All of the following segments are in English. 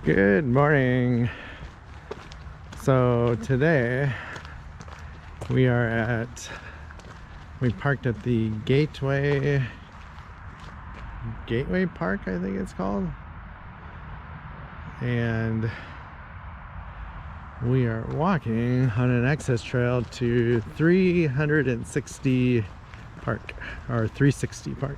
Good morning. So today we parked at the Gateway Park, I think it's called, and we are walking on an access trail to 360 Park, or 360 Park.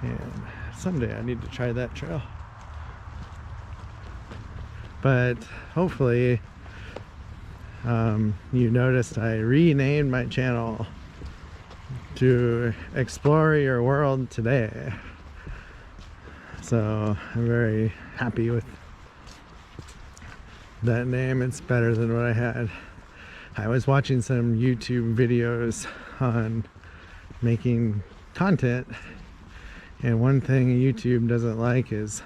And someday I need to try that trail. But hopefully you noticed I renamed my channel to Explore Your World Today. So I'm very happy with that name. It's better than what I had. I was watching some YouTube videos on making content, and one thing YouTube doesn't like is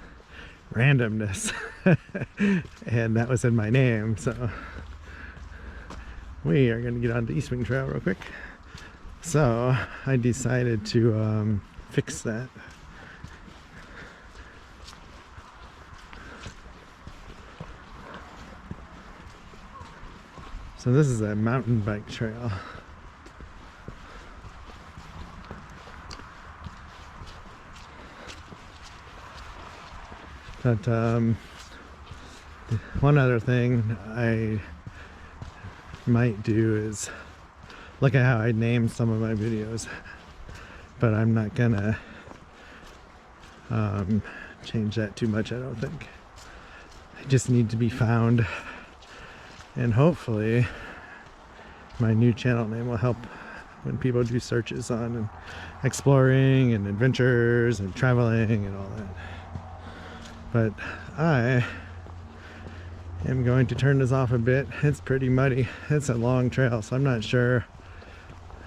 randomness. And that was in my name, so we are going to get on the Jumpline Trail real quick. So I decided to fix that. So this is a mountain bike trail. But one other thing I might do is look at how I named some of my videos, but I'm not gonna change that too much, I don't think. I just need to be found, and hopefully my new channel name will help when people do searches on exploring and adventures and traveling and all that. But I am going to turn this off a bit. It's pretty muddy. It's a long trail, so I'm not sure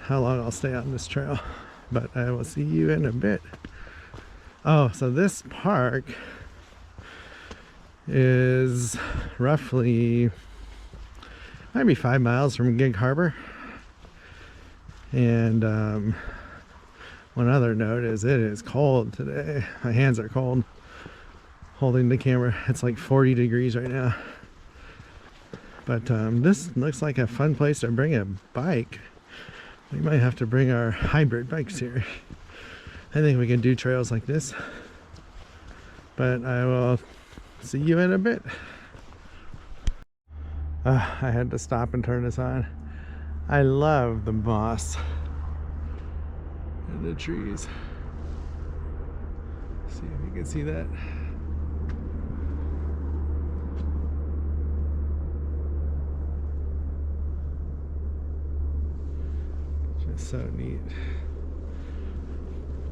how long I'll stay on this trail, but I will see you in a bit. Oh, so this park is roughly maybe 5 miles from Gig Harbor. And one other note is it is cold today. My hands are cold holding the camera. It's like 40 degrees right now. But this looks like a fun place to bring a bike. We might have to bring our hybrid bikes here. I think we can do trails like this. But I will see you in a bit. I had to stop and turn this on. I love the moss and the trees. See if you can see that. Just so neat.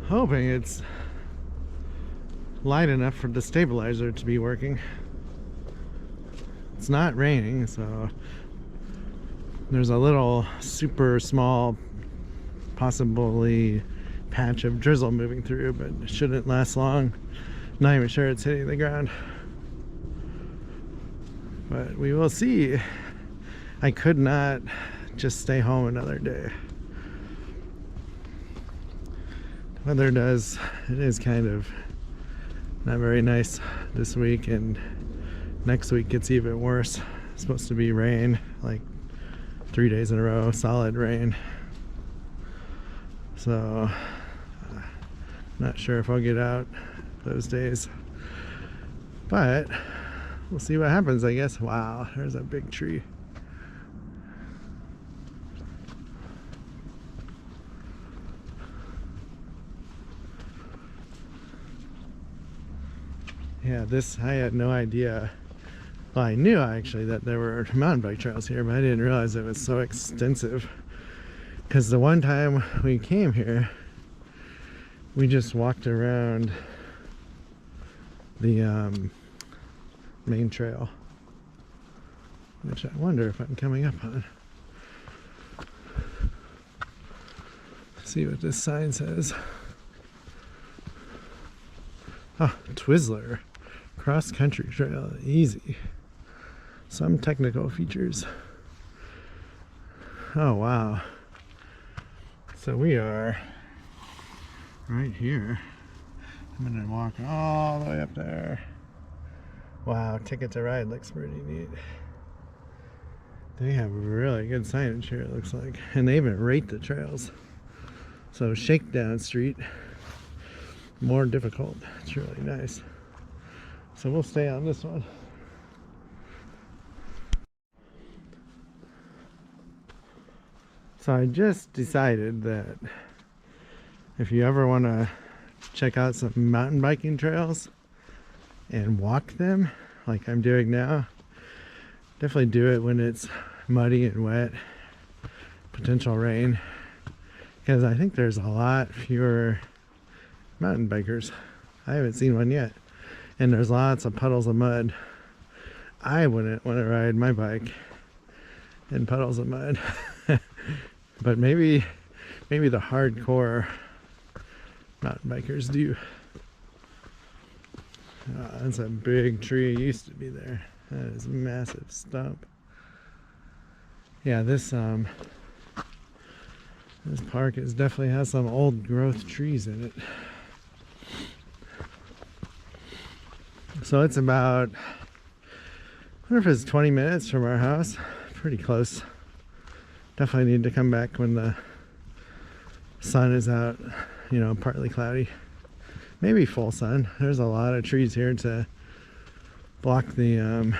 Hoping it's light enough for the stabilizer to be working. It's not raining, so there's a little super small, possibly patch of drizzle moving through, but it shouldn't last long. Not even sure it's hitting the ground, but we will see. I could not just stay home another day. The weather it is kind of not very nice this week, and next week gets even worse. It's supposed to be rain, like 3 days in a row, solid rain. So not sure if I'll get out those days, but we'll see what happens, I guess. Wow, there's a big tree. Yeah, I had no idea. Well, I knew actually that there were mountain bike trails here, but I didn't realize it was so extensive. Because the one time we came here, we just walked around the main trail, which I wonder if I'm coming up on. Let's see what this sign says. Oh, Twizzler. Cross-country trail, easy. Some technical features. Oh, wow. So we are right here. I'm gonna walk all the way up there. Wow, Ticket to Ride looks pretty neat. They have really good signage here, it looks like. And they even rate the trails. So Shakedown Street, more difficult. It's really nice. So we'll stay on this one. So I just decided that if you ever want to check out some mountain biking trails and walk them like I'm doing now, definitely do it when it's muddy and wet, potential rain, because I think there's a lot fewer mountain bikers. I haven't seen one yet, and there's lots of puddles of mud. I wouldn't want to ride my bike in puddles of mud. But maybe the hardcore mountain bikers do. That's a big tree, used to be there. That is a massive stump. Yeah, this park definitely has some old growth trees in it. So it's about, I wonder if it's 20 minutes from our house. Pretty close. Definitely need to come back when the sun is out, you know, partly cloudy. Maybe full sun. There's a lot of trees here to block the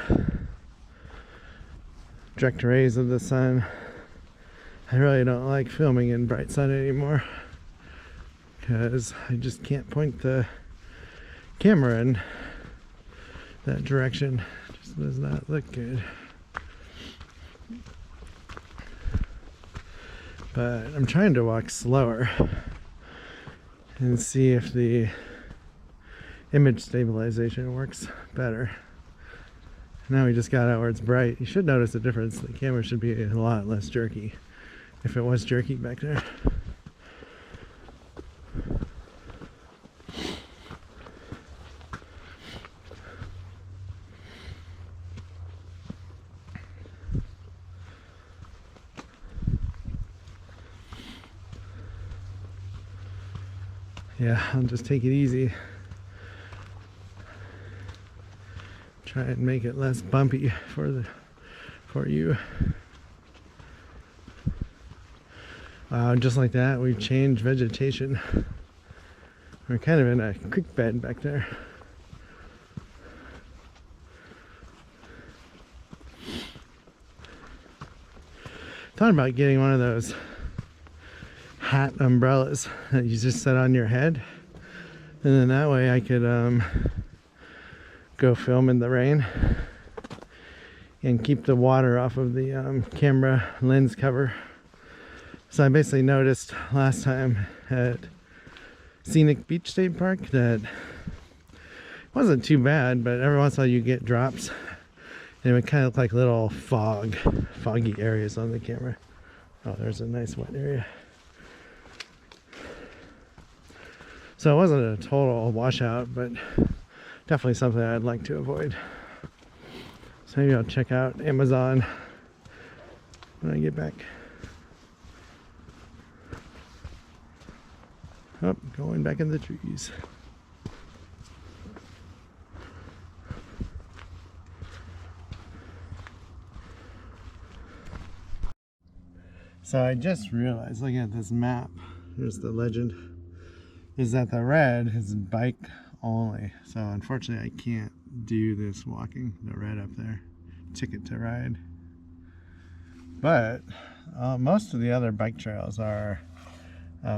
direct rays of the sun. I really don't like filming in bright sun anymore because I just can't point the camera in that direction. It just does not look good. But I'm trying to walk slower and see if the image stabilization works better. Now we just got out where it's bright. You should notice the difference. The camera should be a lot less jerky if it was jerky back there. Yeah, I'll just take it easy. Try and make it less bumpy for you. Wow, just like that, we've changed vegetation. We're kind of in a creek bed back there. Thought about getting one of those hat umbrellas that you just set on your head, and then that way I could go film in the rain and keep the water off of the camera lens cover. So I basically noticed last time at Scenic Beach State Park that it wasn't too bad, but every once in a while you get drops and it would kind of look like little foggy areas on the camera. Oh, there's a nice wet area. So it wasn't a total washout, but definitely something I'd like to avoid. So maybe I'll check out Amazon when I get back. Oh, going back in the trees. So I just realized, looking at this map, here's the legend, is that the red is bike only. So unfortunately I can't do this walking, the red up there, Ticket to Ride. But most of the other bike trails are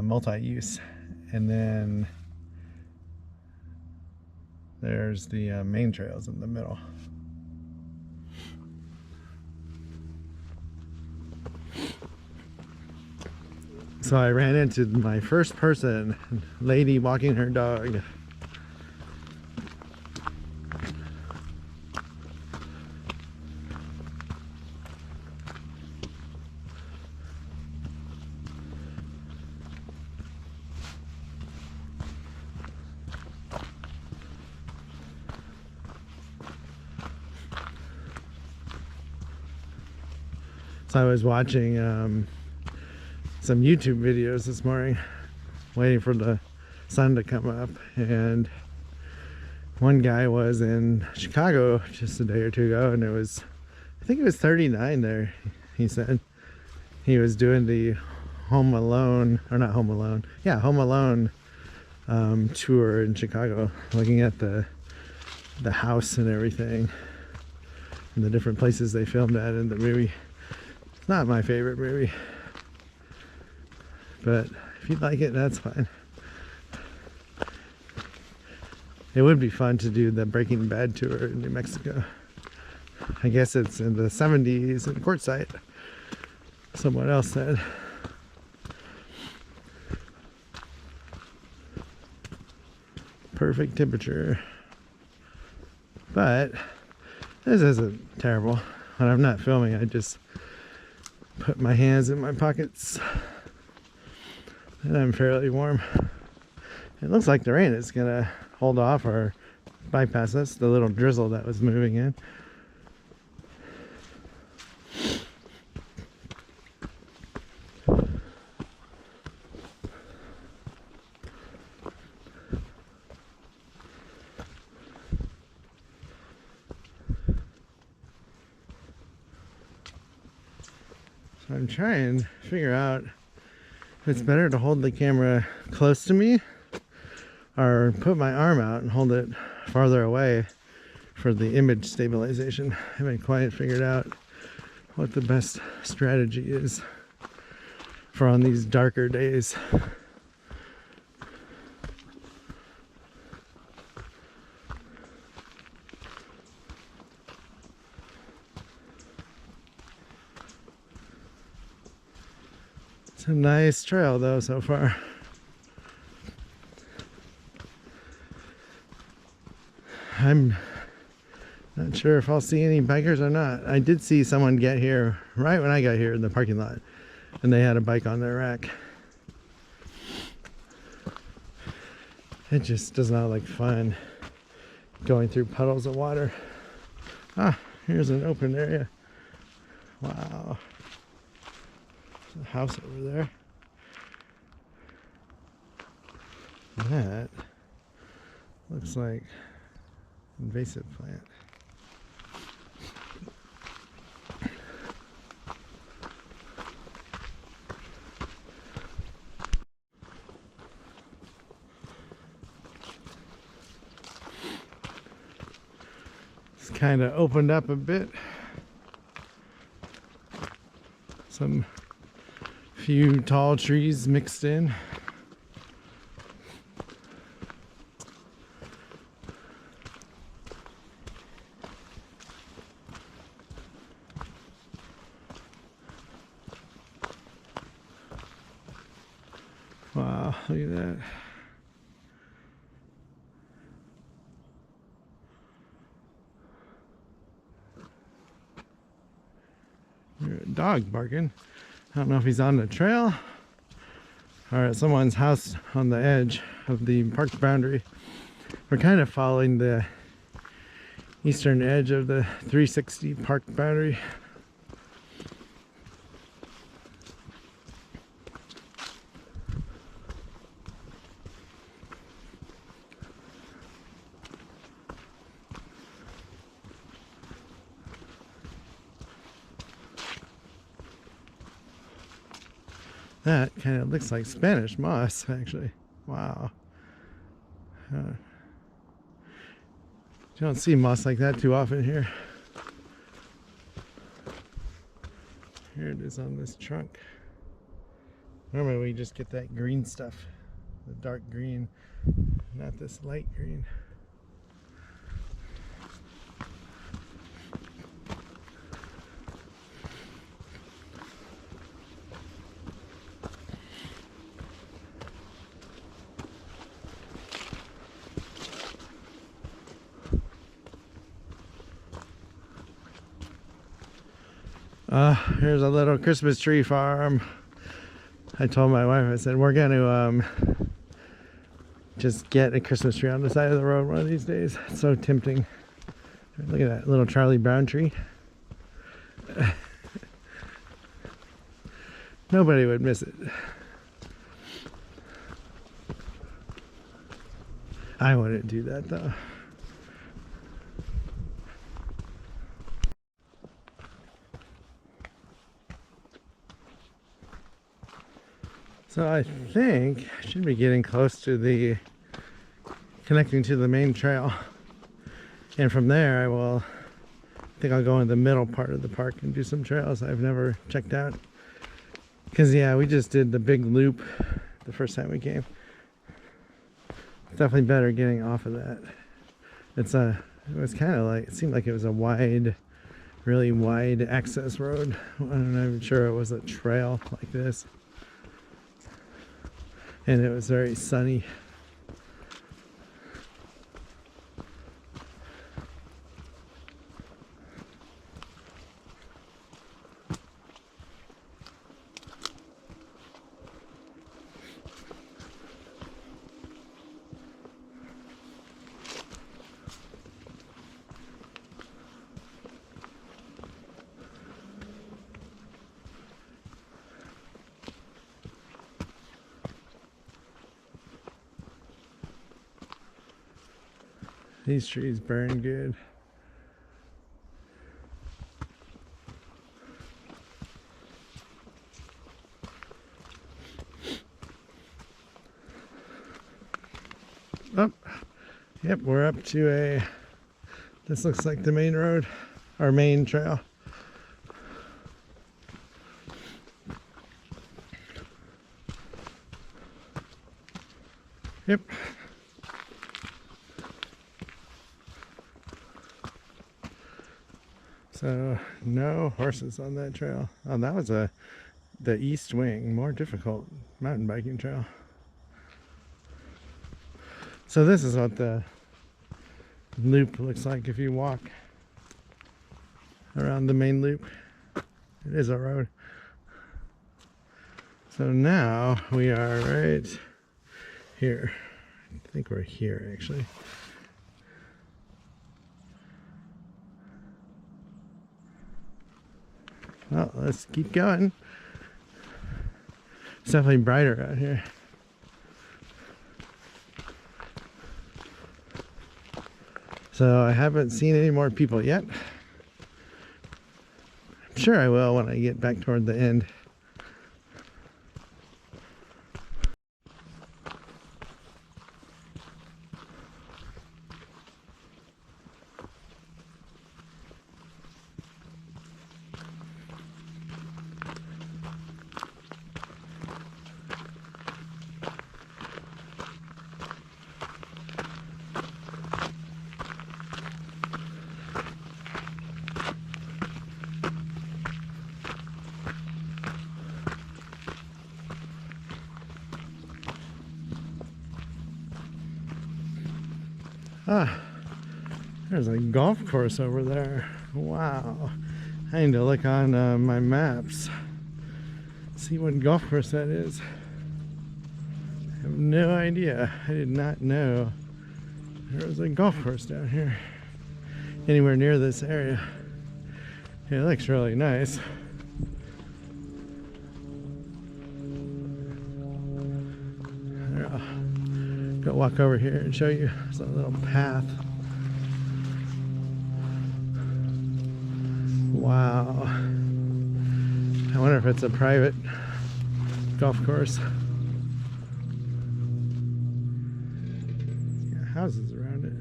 multi-use. And then there's the main trails in the middle. So I ran into my first person, lady walking her dog. So I was watching some YouTube videos this morning, waiting for the sun to come up. And one guy was in Chicago just a day or two ago, and it was, I think it was 39 there. He said he was doing the Home Alone, or not Home Alone, yeah, Home Alone tour in Chicago, looking at the house and everything, and the different places they filmed at in the movie. It's not my favorite movie, but if you like it, that's fine. It would be fun to do the Breaking Bad tour in New Mexico. I guess it's in the 70s in Quartzsite, someone else said. Perfect temperature. But this isn't terrible. When I'm not filming, I just put my hands in my pockets and I'm fairly warm. It looks like the rain is gonna hold off or bypass us, the little drizzle that was moving in. So I'm trying to figure out if it's better to hold the camera close to me or put my arm out and hold it farther away for the image stabilization. I haven't quite figured out what the best strategy is for on these darker days. It's a nice trail though so far. I'm not sure if I'll see any bikers or not. I did see someone get here right when I got here in the parking lot, and they had a bike on their rack. It just does not look fun going through puddles of water. Ah, here's an open area. Wow. There's a house over there. That looks like invasive plant. It's kind of opened up a bit. Some few tall trees mixed in. Wow, look at that. There's a dog barking. I don't know if he's on the trail or at someone's house on the edge of the park boundary. We're kind of following the eastern edge of the 360 park boundary. That kind of looks like Spanish moss, actually. Wow. You don't see moss like that too often here. Here it is on this trunk. Normally we just get that green stuff, the dark green, not this light green. Here's a little Christmas tree farm. I told my wife, I said, we're going to just get a Christmas tree on the side of the road one of these days. It's so tempting. Look at that little Charlie Brown tree. Nobody would miss it. I wouldn't do that though. So I think I should be getting close to the connecting to the main trail, and from there I think I'll go in the middle part of the park and do some trails I've never checked out, because yeah, we just did the big loop the first time we came. It's definitely better getting off of that. It was kind of like, it seemed like it was a wide, really wide access road. I'm not even sure it was a trail like this, and it was very sunny. These trees burn good. Oh, yep, we're up to this looks like the main road, our main trail. Yep. So no horses on that trail. Oh, that was the east wing, more difficult mountain biking trail. So this is what the loop looks like if you walk around the main loop. It is a road. So now we are right here. I think we're here actually. Well, let's keep going. It's definitely brighter out here. So I haven't seen any more people yet. I'm sure I will when I get back toward the end. Ah, there's a golf course over there. Wow. I need to look on my maps, see what golf course that is. I have no idea. I did not know there was a golf course down here anywhere near this area. It looks really nice. Go walk over here and show you. There's a little path. Wow. I wonder if it's a private golf course. Yeah, houses around it.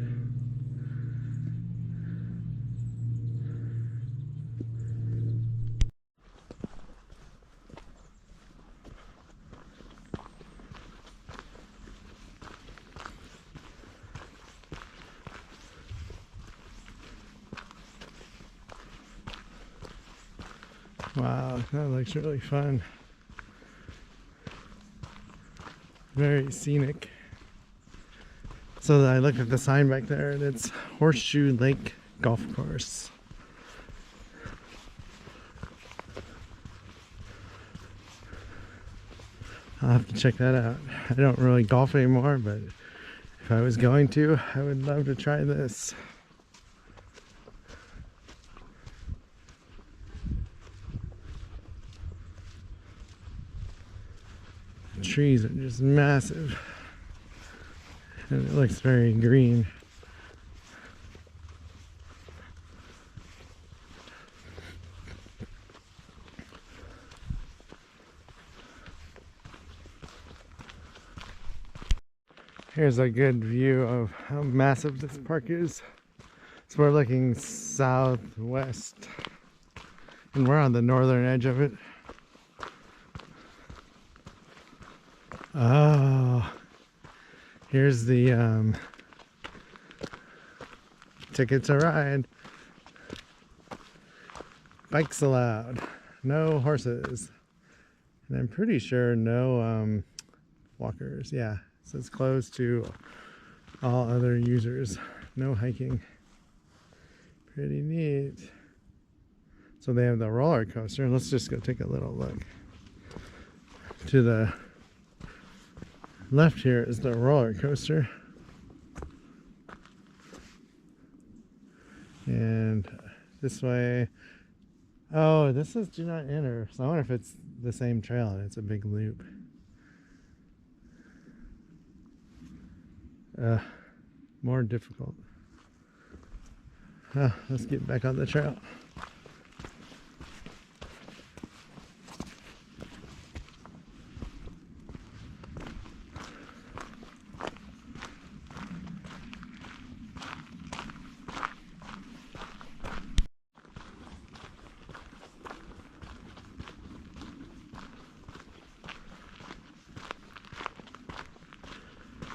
Wow, that looks really fun. Very scenic. So I looked at the sign back there and it's Horseshoe Lake Golf Course. I'll have to check that out. I don't really golf anymore, but if I was going to, I would love to try this. The trees are just massive. And it looks very green. Here's a good view of how massive this park is. So we're looking southwest, and we're on the northern edge of it. Oh, here's the ticket to ride. Bikes allowed, no horses, and I'm pretty sure no walkers. Yeah, so it's closed to all other users. No hiking. Pretty neat. So they have the roller coaster. Let's just go take a little look. To the left here is the roller coaster. And this way, oh, this is do not enter. So I wonder if it's the same trail and it's a big loop. More difficult. Let's get back on the trail.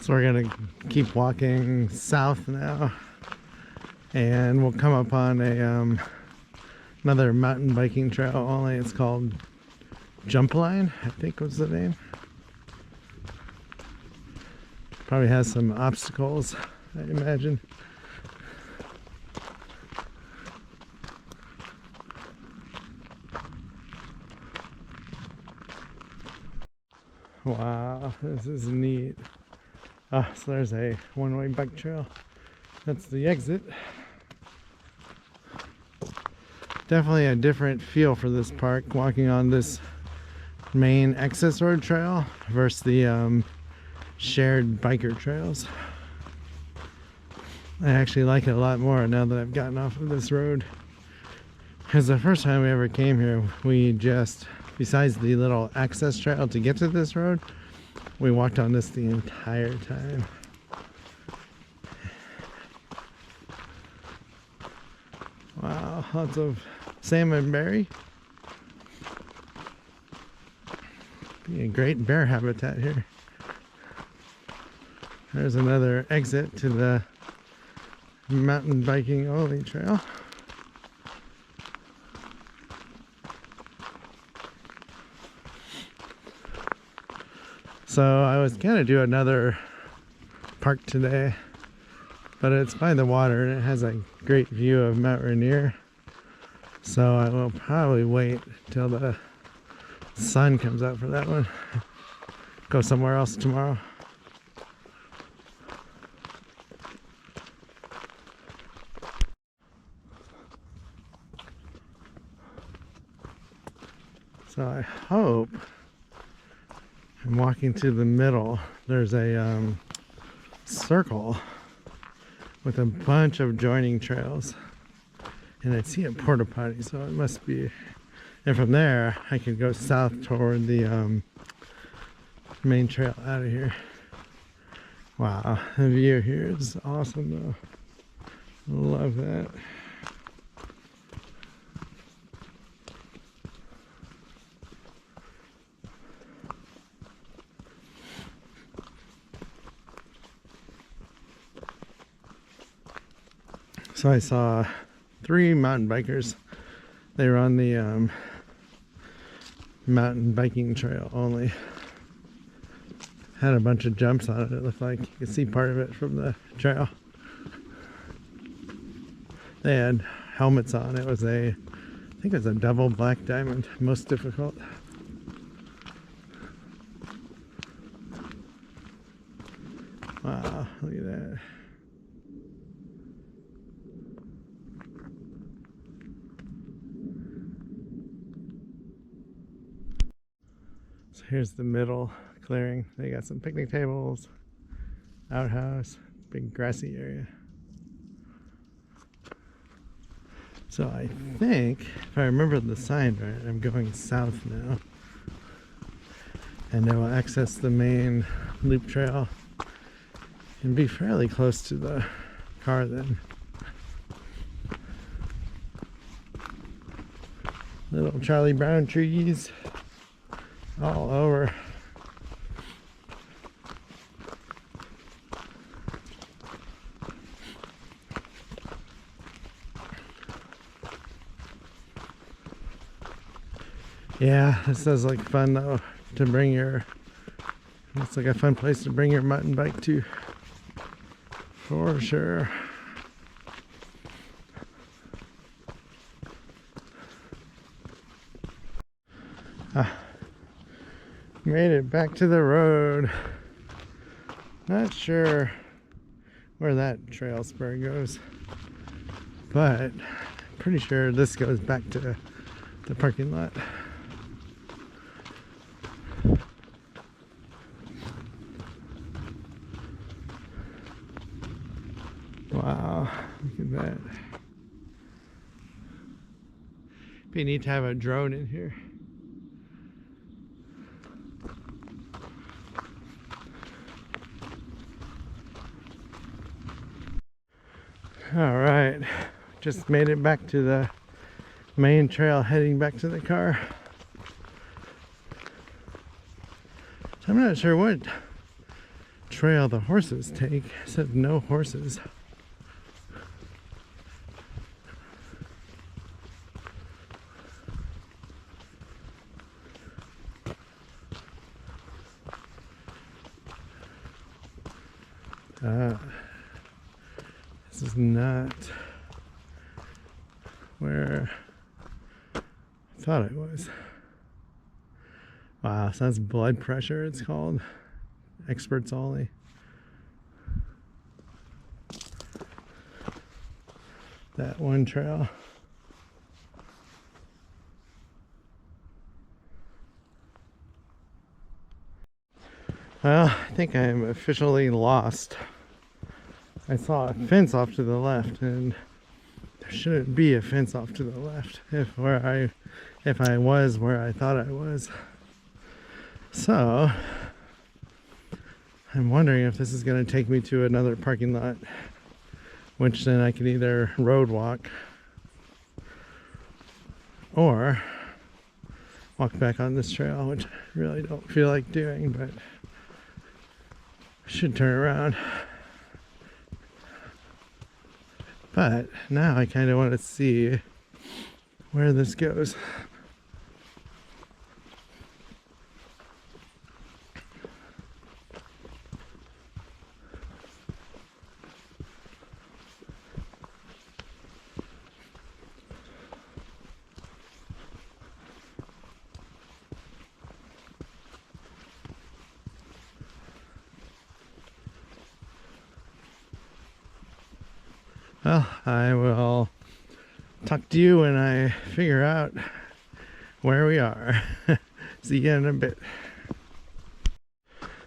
So we're gonna keep walking south now, and we'll come up on a another mountain biking trail. Only it's called Jumpline, I think was the name. Probably has some obstacles, I imagine. Wow, this is neat. So there's a one-way bike trail. That's the exit. Definitely a different feel for this park, walking on this main access road trail versus the shared biker trails. I actually like it a lot more now that I've gotten off of this road. Because the first time we ever came here, we just, besides the little access trail to get to this road, we walked on this the entire time. Wow, lots of salmonberry. Be a great bear habitat here. There's another exit to the mountain biking only trail. So I was gonna do another park today, but it's by the water and it has a great view of Mount Rainier. So I will probably wait till the sun comes out for that one. Go somewhere else tomorrow. So I hope I'm walking to the middle. There's a circle with a bunch of joining trails, and I see a porta potty, so it must be. And from there, I could go south toward the main trail out of here. Wow, the view here is awesome, though. Love that. So I saw 3 mountain bikers. They were on the mountain biking trail only. Had a bunch of jumps on it. It looked like you could see part of it from the trail. They had helmets on. It was I think it was a double black diamond, most difficult. Wow, look at that. So here's the middle clearing. They got some picnic tables, outhouse, big grassy area. So I think, if I remember the sign right, I'm going south now. And I will access the main loop trail and be fairly close to the car then. Little Charlie Brown trees all over. Yeah, this does look fun though to bring your, it's like a fun place to bring your mountain bike to, for sure. Made it back to the road. Not sure where that trail spur goes, but pretty sure this goes back to the parking lot. Wow, look at that. Be neat to have a drone in here. All right, just made it back to the main trail, heading back to the car. So I'm not sure what trail the horses take. It said no horses. This is not where I thought it was. Wow, so that's blood pressure, it's called. Experts only. That one trail. Well, I think I am officially lost. I saw a fence off to the left, and there shouldn't be a fence off to the left if I was where I thought I was. So I'm wondering if this is going to take me to another parking lot, which then I can either road walk or walk back on this trail, which I really don't feel like doing, but I should turn around. But now I kind of want to see where this goes. Well, I will talk to you when I figure out where we are. See you in a bit.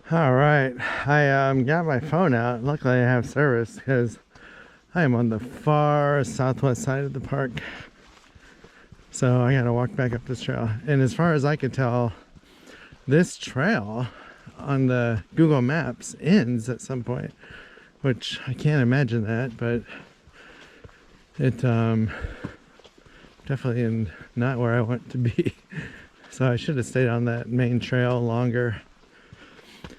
All right, I got my phone out. Luckily I have service because I am on the far southwest side of the park. So I gotta walk back up this trail. And as far as I could tell, this trail on the Google Maps ends at some point, which I can't imagine that, but it definitely not where I want to be. So I should have stayed on that main trail longer.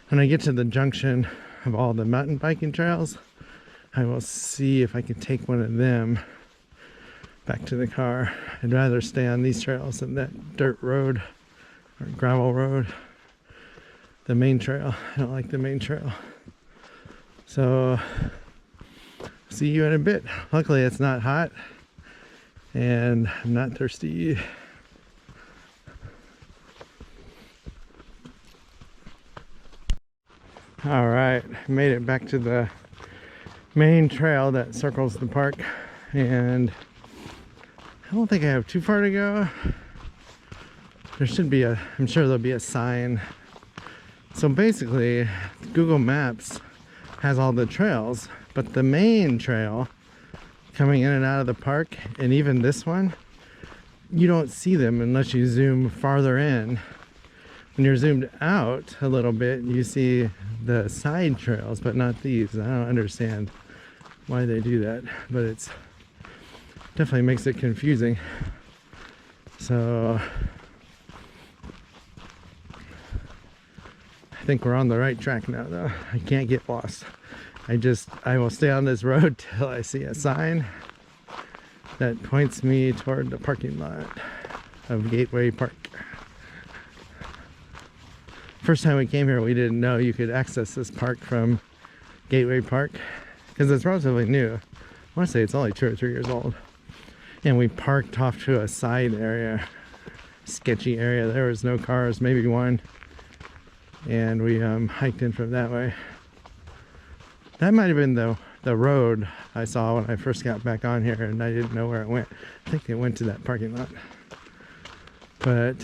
When I get to the junction of all the mountain biking trails, I will see if I can take one of them back to the car. I'd rather stay on these trails than that dirt road or gravel road. The main trail, I don't like the main trail. So see you in a bit. Luckily it's not hot and I'm not thirsty. All right, made it back to the main trail that circles the park, and I don't think I have too far to go. There should be I'm sure there'll be a sign. So basically Google Maps has all the trails, but the main trail coming in and out of the park, and even this one, you don't see them unless you zoom farther in. When you're zoomed out a little bit, you see the side trails, but not these. I don't understand why they do that, but it's definitely makes it confusing. So I think we're on the right track now though. I can't get lost. I will stay on this road till I see a sign that points me toward the parking lot of Gateway Park. First time we came here, we didn't know you could access this park from Gateway Park because it's relatively new. I want to say it's only 2 or 3 years old. And we parked off to a side area, sketchy area. There was no cars, maybe one. And we hiked in from that way. That might have been the road I saw when I first got back on here and I didn't know where it went. I think it went to that parking lot. But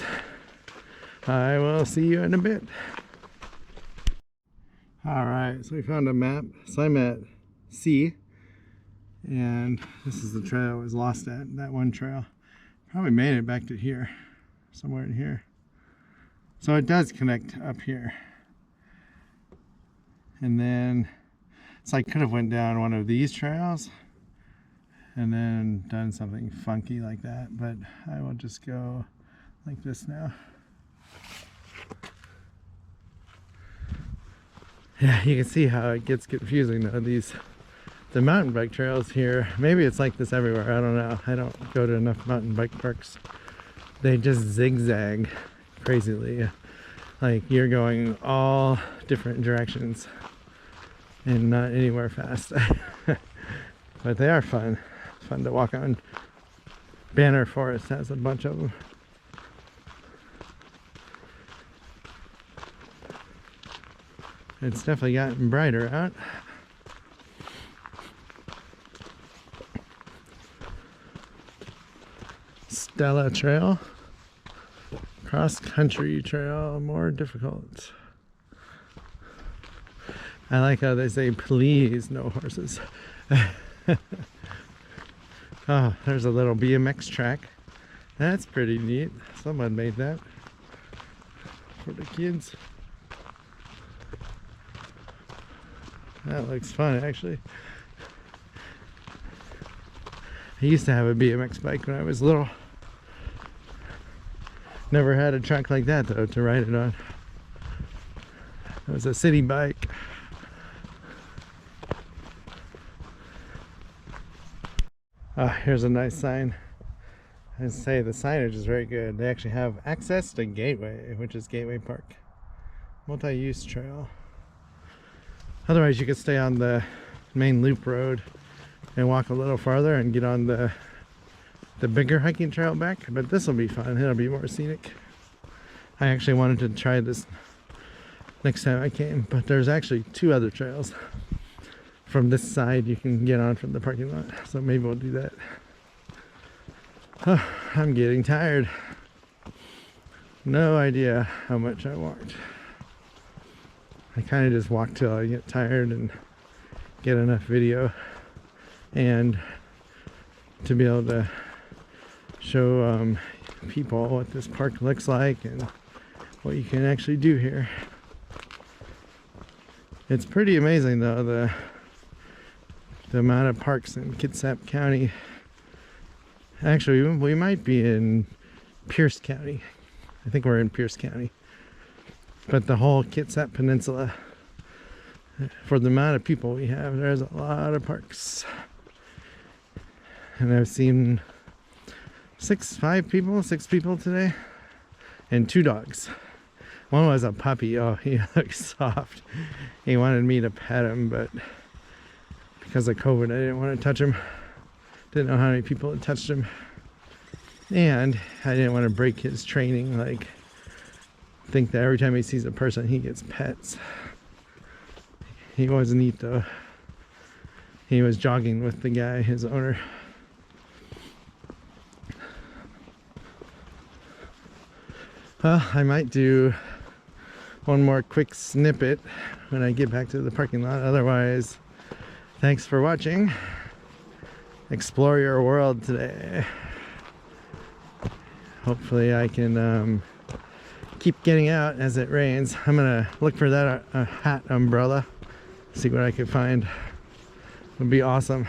I will see you in a bit. Alright, so we found a map. So I'm at C. And this is the trail I was lost at, that one trail. Probably made it back to here, somewhere in here. So it does connect up here. And then, so I could have went down one of these trails and then done something funky like that, but I will just go like this now. Yeah, you can see how it gets confusing though, the mountain bike trails here. Maybe it's like this everywhere, I don't know. I don't go to enough mountain bike parks. They just zigzag crazily. Like you're going all different directions and not anywhere fast. But they are fun. Fun to walk on. Banner Forest has a bunch of them. It's definitely gotten brighter out. Stella Trail. Cross country trail, more difficult. I like how they say, please, no horses. Oh, there's a little BMX track. That's pretty neat. Someone made that for the kids. That looks fun, actually. I used to have a BMX bike when I was little. Never had a track like that though to ride it on. It was a city bike. Here's a nice sign. I say the signage is very good. They actually have access to Gateway, which is Gateway Park. Multi-use trail. Otherwise you could stay on the main loop road and walk a little farther and get on the bigger hiking trail back, but this will be fun. It'll be more scenic. I actually wanted to try this next time I came, but there's actually 2 other trails from this side you can get on from the parking lot, so maybe we'll do that. Oh, I'm getting tired. No idea how much I walked. I kind of just walk till I get tired and get enough video and to be able to show people what this park looks like and what you can actually do here. It's pretty amazing though, the amount of parks in Kitsap County. Actually, we might be in Pierce County. I think we're in Pierce County. But the whole Kitsap Peninsula, for the amount of people we have, there's a lot of parks. And I've seen 6 people today, and 2 dogs. One was a puppy. Oh, he looks soft. He wanted me to pet him, but because of COVID, I didn't want to touch him. Didn't know how many people had touched him. And I didn't want to break his training, like think that every time he sees a person, he gets pets. He was neat though. He was jogging with the guy, his owner. Well, I might do one more quick snippet when I get back to the parking lot. Otherwise, thanks for watching. Explore your world today. Hopefully I can keep getting out as it rains. I'm gonna look for that hat umbrella, see what I can find. Would be awesome.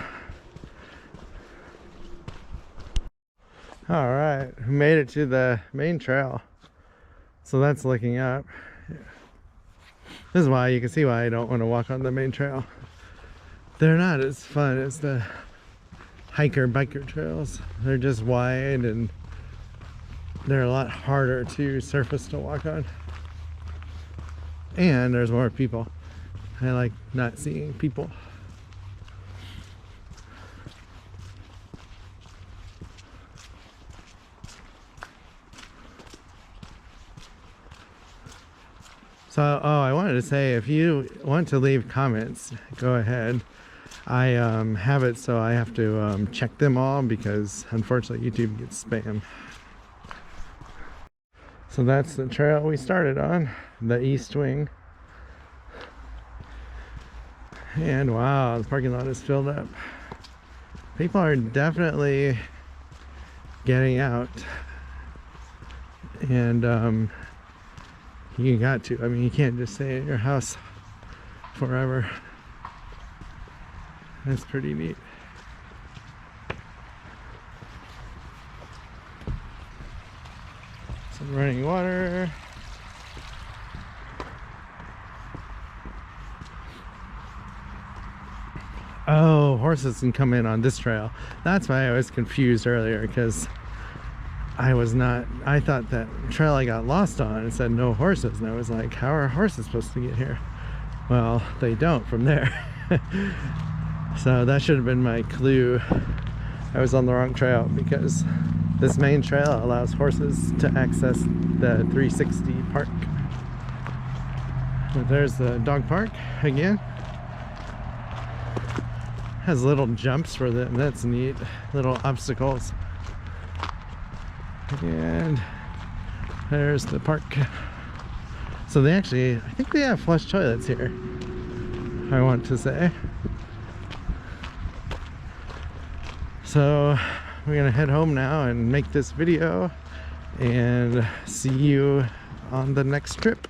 All right, we made it to the main trail. So that's looking up. This is why you can see why I don't want to walk on the main trail. They're not as fun as the biker trails. They're just wide and they're a lot harder to surface to walk on. And there's more people. I like not seeing people. So, I wanted to say, if you want to leave comments, go ahead. I have it so I have to check them all because unfortunately YouTube gets spam. So that's the trail we started on, the east wing. And wow, the parking lot is filled up. People are definitely getting out. And you got to. I mean, you can't just stay at your house forever. That's pretty neat. Some running water. Oh, horses can come in on this trail. That's why I was confused earlier, because I thought that trail I got lost on, it said no horses, and I was like, how are horses supposed to get here? Well, they don't from there. So that should have been my clue. I was on the wrong trail, because this main trail allows horses to access the 360 park. But there's the dog park again. Has little jumps for them, that's neat. Little obstacles. And there's the park. So they actually, I think they have flush toilets here, I want to say. So we're gonna head home now and make this video and see you on the next trip.